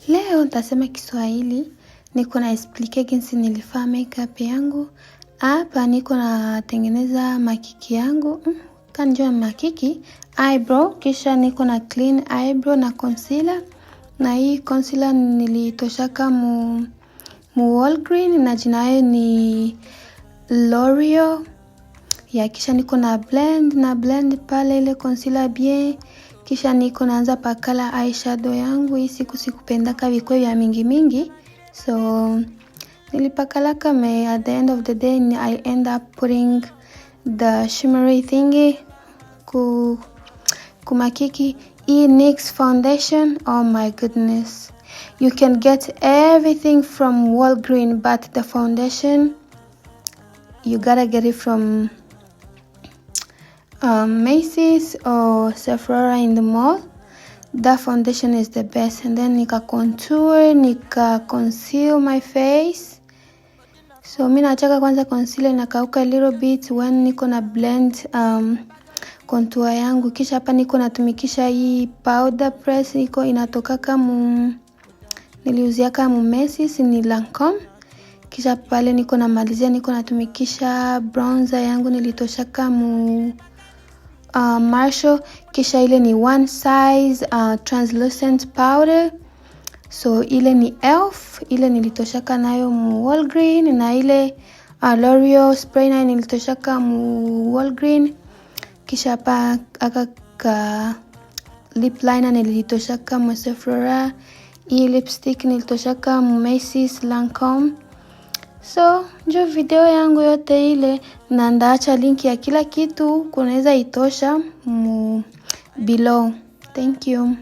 Leo nitasema Kiswahili. Niko na explain jinsi nilifanya makeup yangu. Hapa niko na tengeneza makiki yangu. Kanjua makiki eyebrow, kisha niko na clean eyebrow na concealer. Na hii concealer nilitoshaka mu Walgreens na jina ni L'Oreal. Ya kisha niko na blend pale ile concealer bien. Kisha niko naanza pakala eyeshadow yangu. Hii sikupenda vikwe vya mingi. So nilipakala kama at the end of the day I end up putting the shimmery thingy kumakiki. Hii NYX foundation, oh my goodness. You can get everything from Walgreens, but the foundation you gotta get it from Macy's or Sephora in the mall. That foundation is the best. And then nika contour, nika conceal my face. So mimi nataka kwanza concealer inakauka a little bit when niko na blend contour yangu. Kisha hapa niko natumikisha hii powder press iko inatoka kama niliuzia kama Macy's ni Lancome. Kisha pale niko namalizia niko natumikisha bronzer yangu nilitosha kama Marshall. Kisha ile ni one size translucent powder. So ile ni elf, ile nilitoshaka nayo mu Walgreens, na ile L'Oreal spray na nilitoshaka mu Walgreens. Kisha hapa aka lip liner nilitoshaka mu Sephora. Hii lipstick nilitoshaka mu Macy's Lancome. So njo video yangu yote ile, na ndaacha link ya kila kitu kunaweza itosha below. Thank you.